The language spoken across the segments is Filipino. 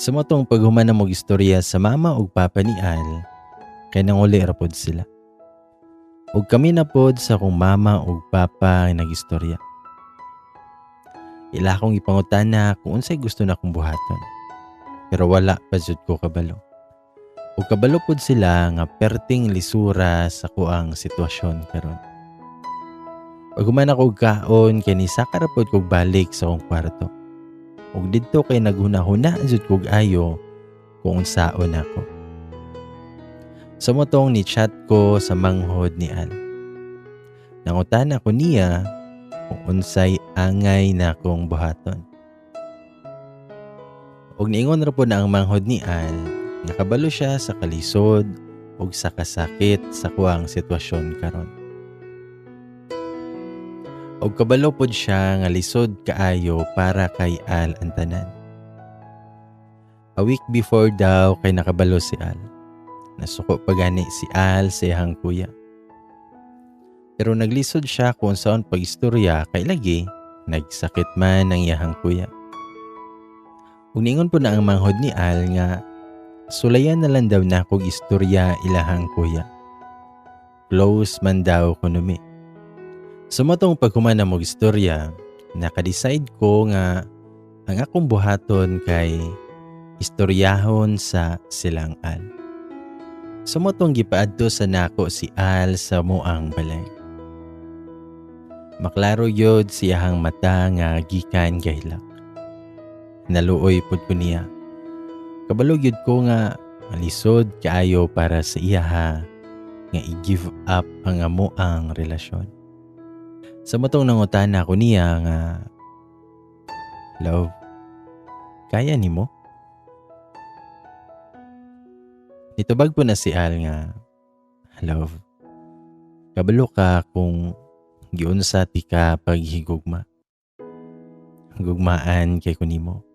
Sumotong paghuman na mong istorya sa mama ug papa ni Al, kay nanguli ra pod sila. Ug kami na pod sa akong mama ug papa nga nagistorya. Ila akong ipangutana kung unsay gusto na akong buhaton. Pero wala pa jud ko kabalo. Ug kabalo pod sila nga perting lisura sa kuang sitwasyon karon. Paghuman ako og kaon kay ni saka ra pod kog balik sa akong kwarto. Ug didto kay naghuna-huna jud kog ayo kung unsaon ako. Sumotong ni chat ko sa manghod ni Al. Nangutana ko niya kung unsay angay na akong buhaton. Ug niingon ra po na ang manghod ni Al, nakabalo siya sa kalisod ug sa kasakit sa kuang sitwasyon karon. Ug kabalo pod siya nga lisod kaayo para kay Al ang tanan. A week before daw kay nakabalo si Al. Nasuko pa gani si Al sa iyang kuya. Pero naglisod siya kung saan pag-istorya kay lagi nagsakit man ang iyang kuya. Ug niingon po na ang manghod ni Al nga sulayan na lang daw na kog istorya ilahang kuya. Close man daw kunumi. Sumotong paghuman na mong istorya, naka-decide ko nga ang akong buhaton kay istoryahon sa silang Al. Sumotong gipaadto sa nako si Al sa muang balay. Maklaro yod siyahang mata nga gikan kahilak. Naluoy pod ko niya. Kabalo yod ko nga malisod kaayo para sa iyaha nga i-give up ang amuang relasyon. Sa matong nangutana ko niya nga, "Love, kaya nimo?" Nitubag po na si Al nga, "Love, kabalo ka kung giunsa ti ka paghigugma. Gugmaan kay kunimo.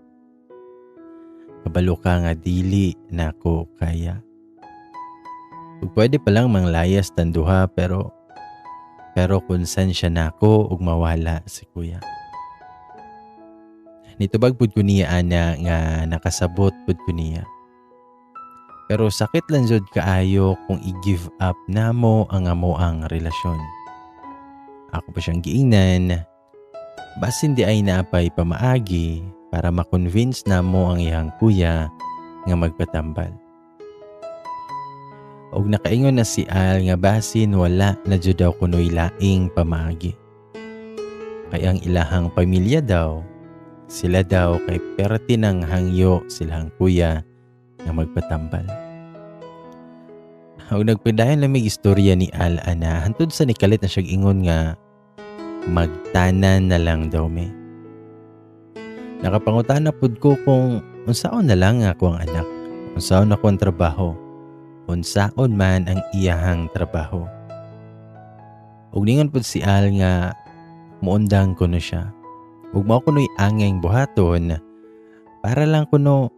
Kabalo ka nga dili nako kaya. Ug pwede pa lang manglayas tanduha pero konsensya nako ug mawala si kuya." Nitubag pud ko niya ana nga nakasabot pud ko niya. Pero sakit lang jud kaayo kung i-give up namo ang amoang relasyon. Ako pa siyang giingnan, basin di ay naapay pamaagi para ma-convince namo ang iyang kuya nga magpatambal. Og nakaingon na si Al nga basin wala na jud daw kunoy laing pamaagi. Kay ang ilahang pamilya daw, sila daw kay perti ng hangyo silang kuya nga magpatambal. Og nagpadayon lang may istorya ni Al ana hantod sa nikalit na siyang ingon nga magtanan na lang daw me. Nakapangutana pud ko kung unsaon na lang ako ang anak, unsaon ako ang trabaho, unsaon man ang iyahang trabaho. Ug ningon pud si Al nga muundang kuno siya. Ug mao kuno'y angeng buhaton para lang kuno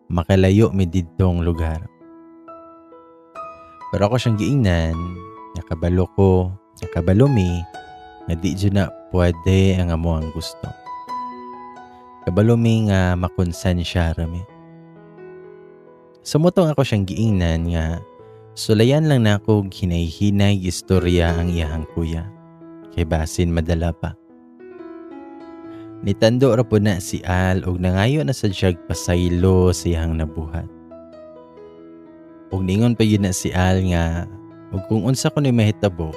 makalayo mi didtong lugar. Pero ako siyang giingnan, nakabalo mi, nga di dyan na pwede ang amo ang gusto. Kabalo mi nga makonsensya rami. Sumutong ako siyang giingnan nga sulayan lang na ako hinay-hinay istorya ang iyahang kuya. Kay basin madala pa. Nitando ra po na si Al og nangayo na sa siyag pasaylo siyang nabuhat. Og ningon pa yun na si Al nga og kung unsa ko ni mahitabo,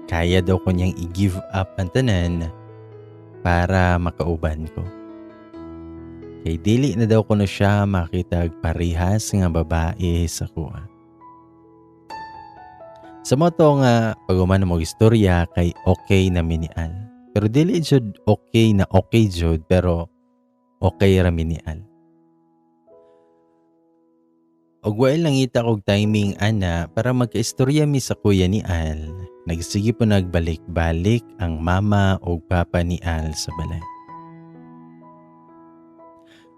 kaya daw ko niyang i-give up ang tanan para makauban ko. Kay dili na daw kuno siya makitag parihas nga babae sa kuha. Sa moto nga paghuman mo istorya kay okay na ni Al. Pero dili jud okay na okay jud pero okay ra ni Al. Og wail lang ita kog timing ana para magkaistorya mi sa kuya ni Al. Nagsige po nagbalik-balik ang mama o papa ni Al sa balay.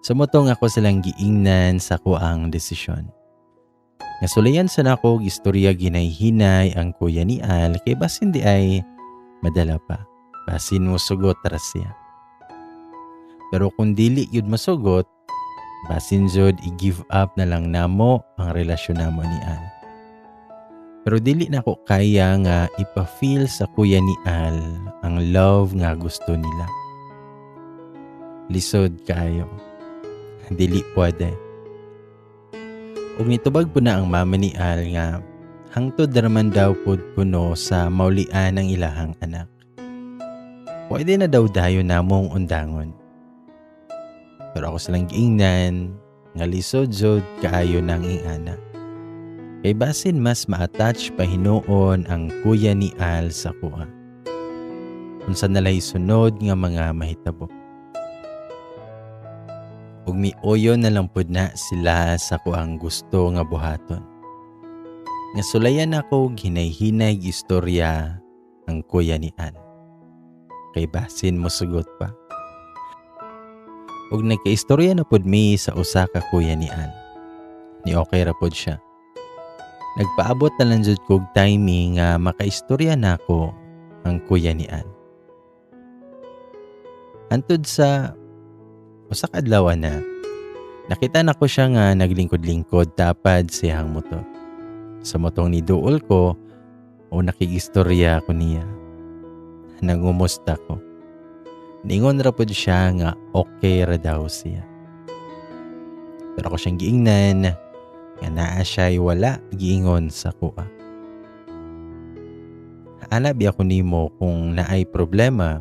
Sumutong ako silang giingnan sa kuang desisyon. Nasulayan sa nako og istorya ginay-hinay ang kuya ni Al kay basin di ay madala pa. Basin mo sugot ra siya. Pero kung dili yun masugot, Basin jud i-give up na lang namo ang relasyon namo ni Al. Pero dili na ko kaya nga ipa-feel sa kuya ni Al ang love nga gusto nila. Lisod kayo. Dili pwede. Ug nitubag po na ang mama ni Al nga hangtod raman daw pud kuno sa maulian ng ilahang anak. Pwede na daw dayon namong undangon. Pero ako silang giingnan nga lisod jud kaayo nang ingana. Kay basin mas ma-attach pa hinuon ang kuya ni Al sa kuha. Unsa nalay sunod nga mga mahitabo. Ug miuyon na lang pud na sila sa kuang gusto nga buhaton. Nga sulayan ako hinay-hinay istorya ang kuya ni Al. Kay basin mo sugot pa. Ug nagkaistorya na pud mi sa usa ka kuya ni Al. Ni okay ra pud siya. Nagpaabot na lang jud kog timing nga makaistorya nako ang kuya ni Al. Antud sa usa ka adlaw na nakita nako siya nga naglingkod-lingkod tapad siyang motor. Sa motong ni duol ko o nakigistorya ko niya. Nangumusta ko. Ningon ra pud siya nga okay ra daw siya. Pero ako siyang giingnan nga naa siya'y wala giingon sa kuha. Alabi ako nimo kung naay problema,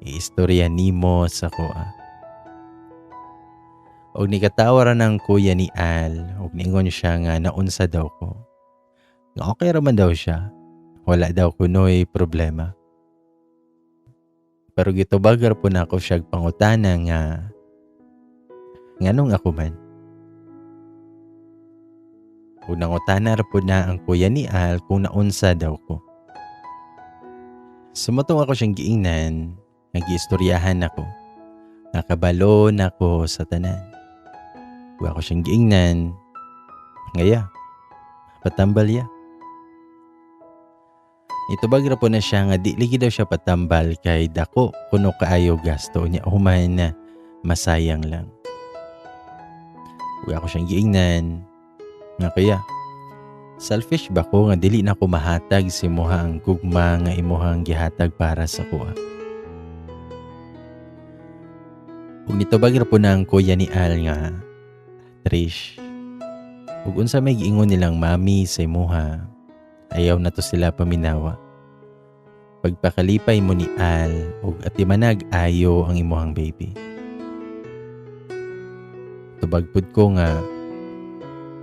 iistorya nimo sa kuha. Og nikatawa ra ng kuya ni Al, og ningon siya nga naunsa daw ko. Nga okay ra man daw siya, wala daw kunoy problema. Pero gitubagar po na ako siyag pangutana nga nganong ako man. Kung nangutana ra po na ang kuya ni Al kung naunsa daw ko. Sumutong ako siyang giingnan, nag-iistoryahan ako. Nakabalo na ako sa tanan. Kung ako siyang giingnan, ngaya, patambal ya. Itubag ra po na siya nga di ligi daw siya patambal kay dako kuno kaayo gasto niya human na masayang lang. Kung ako siyang giingnan, nga kaya, selfish ba ko nga dili na ko mahatag si moha ang gugma nga imuhang gihatag para sa kuha. Kung nitubag ra po na ang kuya ni Al nga, Trish, ug unsa may giingon nilang mami sa imuha, ayaw na to sila paminawa. Pagpakalipay mo ni Al ug atimanag ayo ang imuhang baby. Tubagpud ko nga,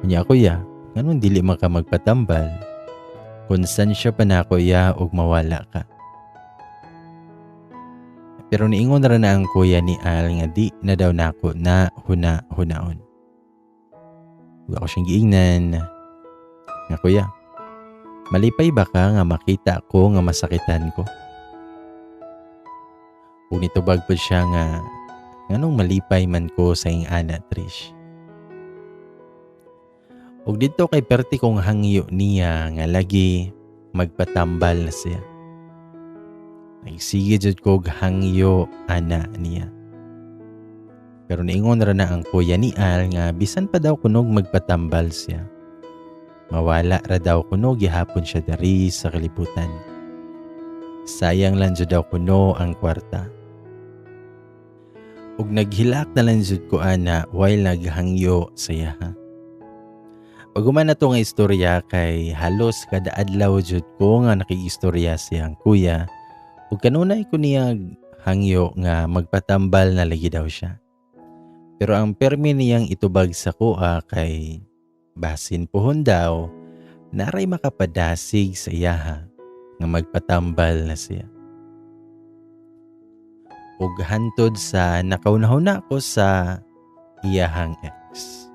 unya kuya, nganong dili man ka magpatambal? Konstansya pa na kuya ug mawala ka. Pero niingon ra na ang kuya ni Al nga di na daw nako na hunaon. Ug ako siyang giingnan, nga kuya, malipay ba ka nga makita ko nga masakitan ko? Kung nitubag po siya nga, nganong malipay man ko sa iyong ana, Trish. Ug dito kay perti kong hangyo niya nga lagi magpatambal na siya. Nagsige jud kog hangyo ana niya. Pero niingon ra na ang kuya ni Al nga bisan pa daw kunog magpatambal siya. Mawala ra daw kuno gihapon siya dari sa kalibutan. Sayang lang jud daw kuno ang kwarta. Ug naghilak na lang jud ko ana while naghangyo saya. Paghuman na to nga istorya kay halos kada adlaw jud ko nga nakiistorya siyang kuya ug kanunay ko niya hangyo nga magpatambal na lagi daw siya. Pero ang permi niyang itubag sa kuha kay basin pohon daw, naray makapadasig sa iyaha nga magpatambal na siya. Ug hantod sa nakaunahuna ko sa iyahang ex.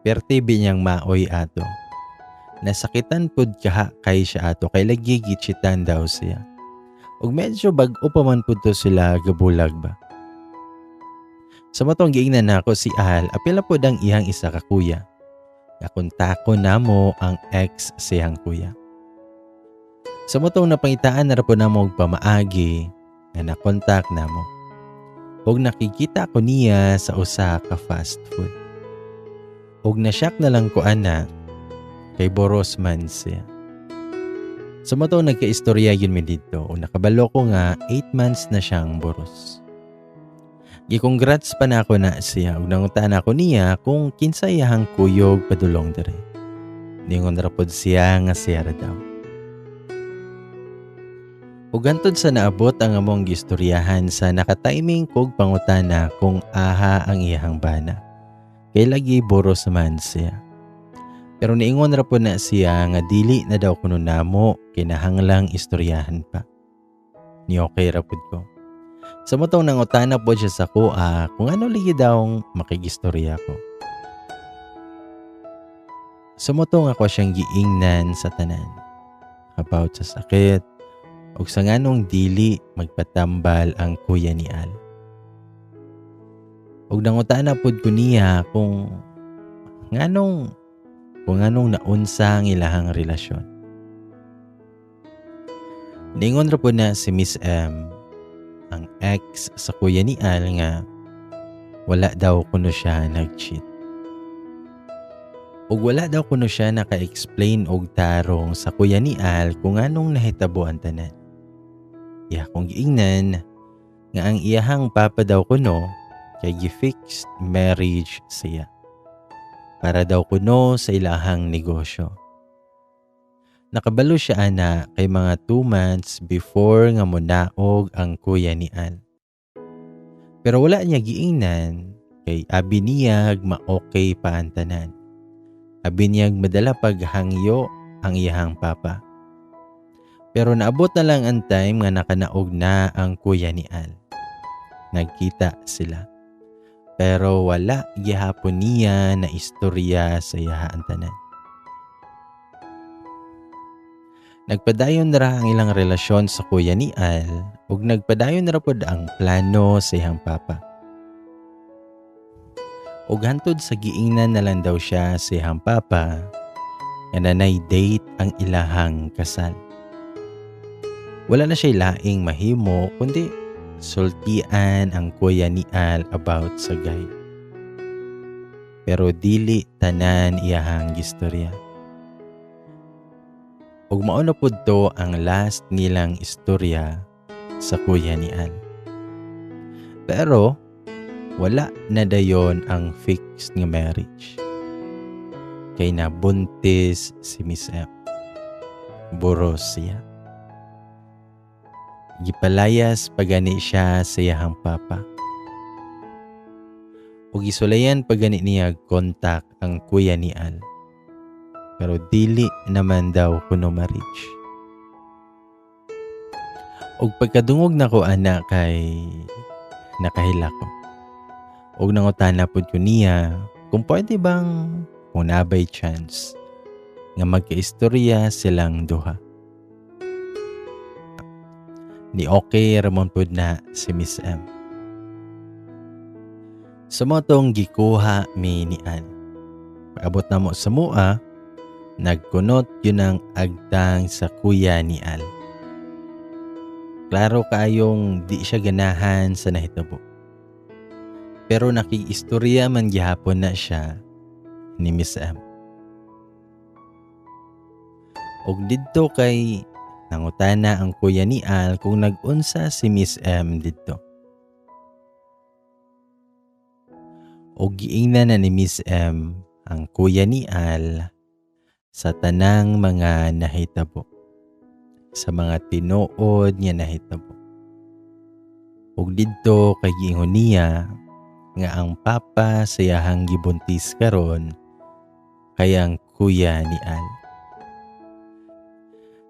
Perti binyang maoy ato. Nasakitan pud kaha kay siya ato kay lagi gitsitan daw siya. Ug medyo bag-o pa man pud to sila gabulag ba. Sa matong giingnan nako si Al, apila pud ang iyang isa ka kuya. Nakuntako namo ang ex siyang kuya. Sa motong napangitaan na po namo og pamaagi nga nakontak namo. ug nakikita ko niya sa usa ka fast food. Ug nasyak na lang ko ana kay boros man siya. Sumato nagkaistorya yun mi dito ug nakabalo ko nga 8 months na siyang boros. Gikongrats pa na ako na siya ug nangutan ako niya kung kinsa iyahang kuyog padulong dire. Ningon ra pod siya nga siya ra daw. Ug hantod sa naabot ang among gistoryahan sa nakatiming kog pangutana kung aha ang iyahang bana. Kay lagi boros man siya. Pero niingon ra po na siya nga dili na daw kuno namo kinahanglang istoryahan pa. Ni okay ra pud ko. Sa motong nangutana po siya sa kuha kung ano ligi daw makigistorya ko. Sumutong ako siyang giingnan sa tanan. About sa sakit ug sa nganong dili magpatambal ang kuya ni Al. Ug nangutana pud ko niya kung nganong naunsa ang ilahang relasyon. Ningon ra po na si Miss M, ang ex sa kuya ni Al nga wala daw kuno siya nag-cheat. Ug wala daw kuno siya naka-explain og tarong sa kuya ni Al kung anong nahitabo ang tanan. Iya kong giingnan nga ang iyahang papa daw kuno kay gi-fixed marriage siya. Para daw kuno sa ilahang negosyo. Nakabalo siya ana kay mga 2 months before nga monaog ang kuya ni Al. Pero wala niya giingnan kay abi niyag ma-okay pa ang tanan. Abi niyag madala paghangyo ang iyahang papa. Pero naabot na lang ang time nga nakanaog na ang kuya ni Al. Nagkita sila. Pero wala gihapon niya na istorya sa iyahang tanan. Nagpadayon ra ang ilang relasyon sa kuya ni Al ug nagpadayon ra pod ang plano sa iyang papa. Ug hantod sa giingnan na lang daw siya sa iyang papa nga nanay date ang ilahang kasal. Wala na siya laing mahimo kundi sultian ang kuya ni Al about sa guy. Pero dili tanan iyahang gistorya. Ug mao na pud to ang last nilang istorya sa kuya ni Al. Pero wala na dayon ang fixed nga marriage. Kay nabuntis si Miss M. Boros siya. Gipalayas pagani siya sa iyahang papa. Ug gisulayan pagani niya kontak ang kuya ni Al. Pero dili naman daw kuno ma-reach. Ug pagkadungog nako ana kay nakahila ko. Ug nangutana pud ko niya kung pwede bang kung nabay chance nga magkaistorya silang duha. Ni okay ramon pud na si Miss M. Sumotong gikuha mi ni Al. Pag-abot na mo sa mua, nagkunot yun ang agtang sa kuya ni Al. Klaro kayong di siya ganahan sa nahitabo. Pero nakiistorya man gihapon na siya ni Miss M. Og didto kay nangutana ang kuya ni Al kung nag-unsa si Miss M didto. Og giingnan na ni Miss M ang kuya ni Al sa tanang mga nahitabo. Sa mga tinuod niya nahitabo. Ug didto kay giingon niya nga ang papa sa iyahang gibuntis karon kay ang kuya ni Al.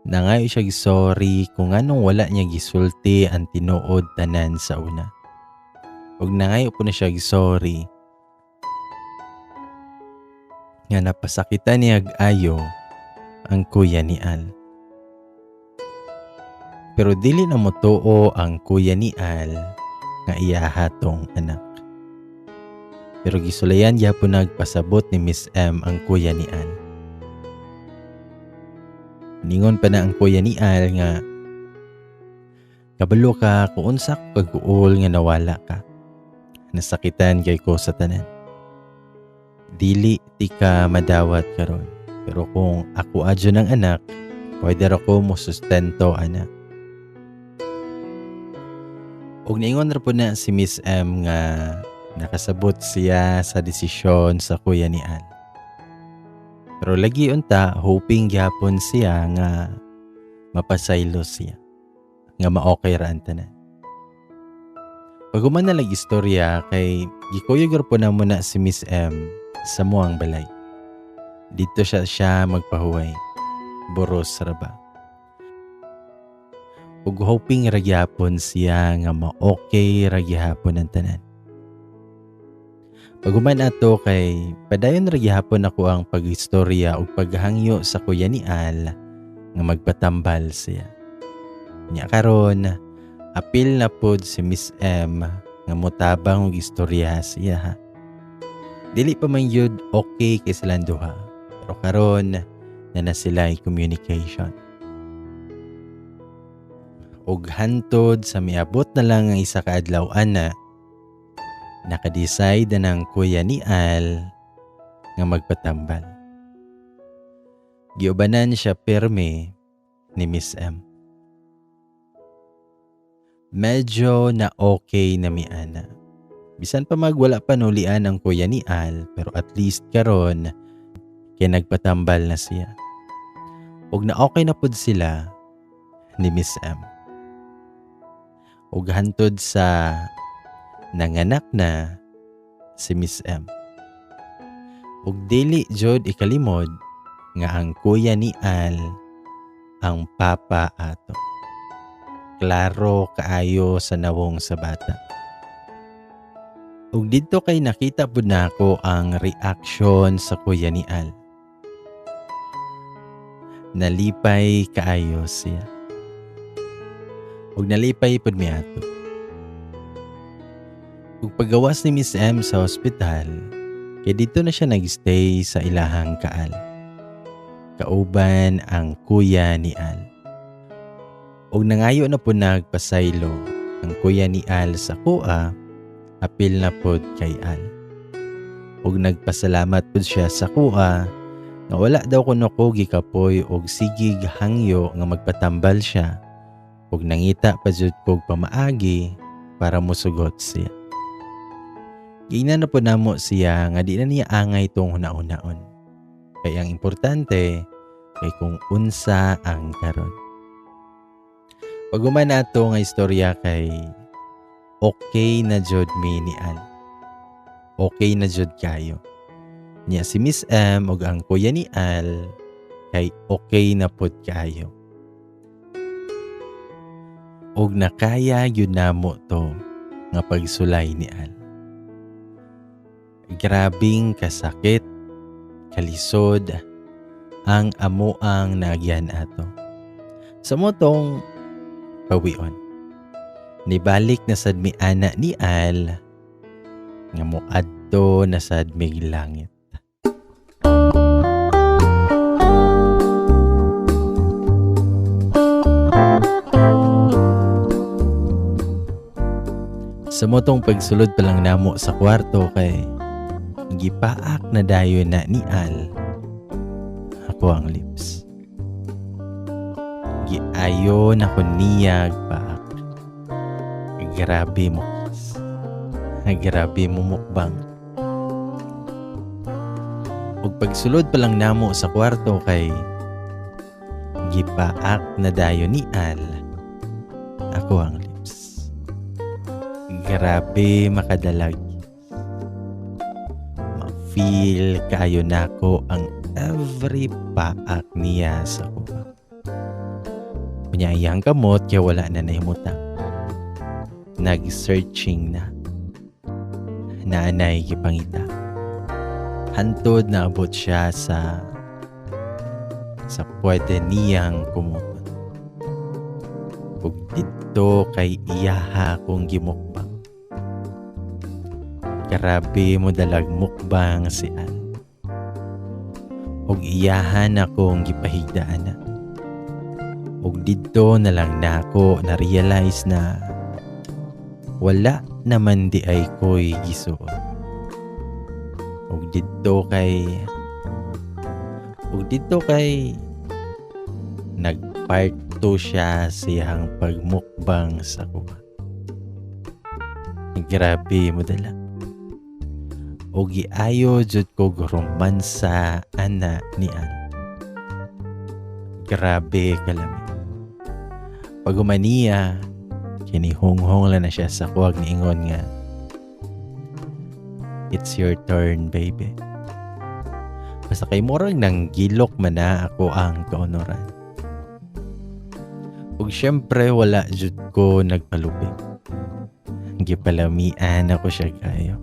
Nangayo siya sorry kung anong wala niya gisulti ang tinuod tanan sa una. Ug nangayo po na siya sorry nga napasakitan niya ayo ang kuya ni Al. Pero dili na motuo ang kuya ni Al nga iyahatong anak. Pero gisulayan gyapon nagpasabot ni Miss M ang kuya ni Al. Ningon pa na ang kuya ni Al nga kabalo ka kung unsa pag-uol nga nawala ka. nasakitan kay ko sa tanan. Dili ti ka madawat karon. Pero kung ako adyo ng anak, pwede ako mo sustento anak. Og niingon ra po na si Miss M nga nakasabot siya sa desisyon sa kuya ni Al. Pero lagi unta hoping gyapon siya nga mapasaylo siya. Nga ma-okay ra ang tanan. Pag human na lang istorya kay gikuyog ra po na muna si Miss M sa muang balay. Dito siya magpahuway. Boros ra ba. Ug hoping ra gyapon siya nga ma-okay ra gyapon ang tanan. Pag human ato kay padayon ra gyapon ako ang pag-istorya ug paghangyo sa kuya ni Al nga magpatambal siya. Nya karon apil na pod si Miss M nga motabang og istorya siya ha. Dili pa man yun okay kay silang duha. Pero karon na sila communication. Og hantod sa miabot na lang ang isa ka adlaw ana, naka-decide na ng kuya ni Al nga magpatambal. Giubanan siya perme ni Miss M. Medyo na okay na miana. Bisan pa magwala pa nulian ang kuya ni Al, pero at least karon kaya nagpatambal na siya. Ug na okay na pud sila ni Miss M. Ug hantod sa nanganak na si Miss M. Ug dili jud ikalimod nga ang kuya ni Al ang papa ato. Klaro kaayo sa nawong sa bata. Ug dito kay nakita pud nako ang reaction sa kuya ni Al. Nalipay kaayo siya. Ug nalipay pud miato. Ug paggawas ni Miss M sa ospital, kay dito na siya nagstay sa ilahang kaal. Kauban ang kuya ni Al. Ug nangayo na po nagpasaylo ang kuya ni Al sa kuha, apil na pod kay Al. Ug nagpasalamat pod siya sa kuha nga wala daw kuno ko gikapoy og sigig hangyo nga magpatambal siya. Ug nangita pa jud kog pamaagi para mosugot siya. Gina na po namo siya nga di na niya angay tong hunaon-hunaon. Kaya ang importante kay kung unsa ang karon. Pag human nato nga istorya kay okay na jud mi ni Al. Okay na jud kayo. Niya si Miss M ug ang kuya ni Al kay okay na pod kayo. Ug nakaya yun namo to nga pagsulay ni Al. Grabing kasakit, kalisod, ang amuang nagyan ato. Sa motong pawion. Nibalik na sad mi ana ni Al nga moadto na sad mig langit. Sa motong pagsulod pa lang namo sa kwarto kay gipaak na dayon na ni Al ako ang lips. Giayo na ko niyag paak. Grabe mo kiss. Grabe mo mukbang. Ug pagsulod pa lang namo sa kwarto kay gipaak na dayon ni Al ako ang lips. Grabe makadalag. Ma-feel kayo nako ang every paak niya sa kuha. Punyayang kamot kaya wala na nahimutang. Nag-searching na. Naanay gipangita. Hantod na abot siya sa pwede niyang kumutot. Ug dito kay iyaha kong gimukbang. Grabe mo dalag mukbang si Al. Ug iyahan akong gipahigdaan na. Ug dito na lang nako na-realize na Wala naman di ay ko'y gisuot. Ug didto kay nag-part 2 siya siyang pagmukbang sa kuha. Grabe mo dala. O giayo jud ko romansa ana ni Al. Grabe kalami. Pag umaniya, kinihonghong lang na siya sa kuwag ni ingon nga, "It's your turn, baby." Basta kay murag nang gilok man na ako ang kaunoran. Ug syempre wala jud ko nagpalupig. Gipalamian ako siya kayo.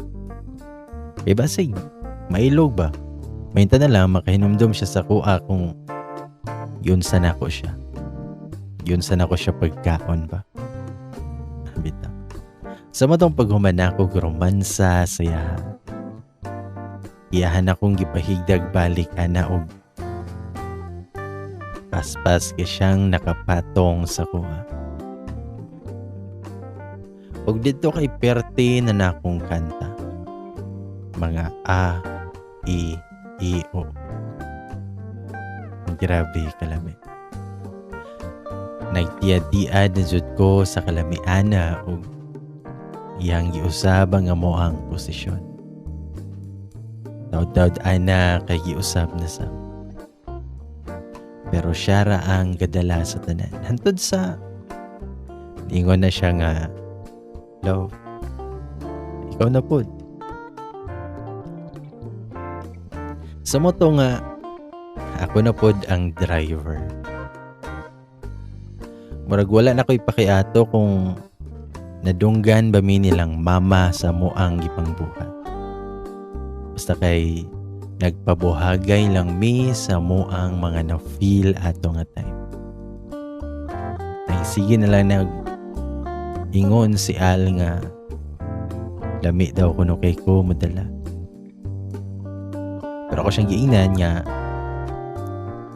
Kay basig, mailog ba? Mainta na lang makahinumdum siya sa kuha kung yun sana ko siya. Yun sana ko siya pagkaon ba? Bitaw. Sa matong paghumana ko romansa saya. Iyahan akong gipahigdag balik ana og paspas kay siyang nakapatong sa kuha. Og dito kay perte na nakong kanta. Mga A, I, O. Grabe kalami. Nagtiad-tiad na jud ko sa kalamiana og iyang giusab ang amo ang posisyon. Taud-taud ana kay giusab na sa. Pero siya ra ang gadala sa tanan. Hantod sa ingon na siya nga, "Love, ikaw na pod." Sa moto nga, ako na pod ang driver. Murag wala na ko'y pakiato kung nadunggan ba mi nilang mama sa moang gipangbuhat. Basta kay nagpabuhagay lang mi sa moang mga na-feel ato nga time. Ay sige na lang ingon si Al nga lami daw kuno kay ko madala. Pero ako siyang giingnan nga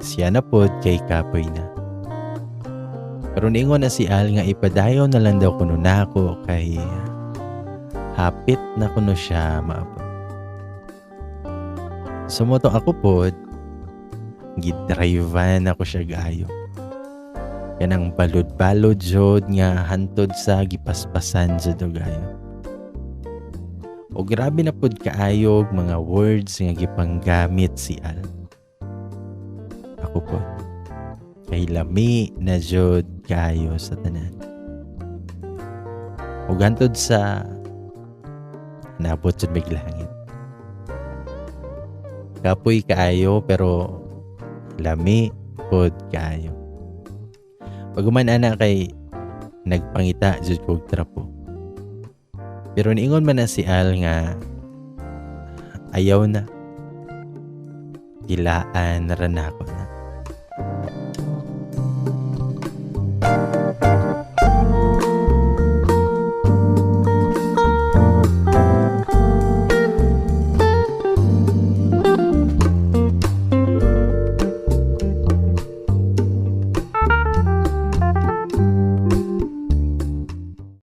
siya na pod kay kapoy na. Pero niingon na si Al nga ipadayon na lang daw kuno na ako kay hapit na kuno siya maabot. Sumoto ako pod gidrivean ako siya gayo. Kanang balod-balod jod nga hantod sa gipaspasan jud gayo. O grabe na pod kaayog mga words nga gipanggamit si Al. Ako pod kay lami na jud kayo sa tanan. O gantod sa nabot jud miglangit. Kapoy kaayo pero lami pod kaayo. Paguman ana kay nagpangita jud kog trapo. Pero niingon man na si Al nga ayaw na. Tilaan na ran ako na.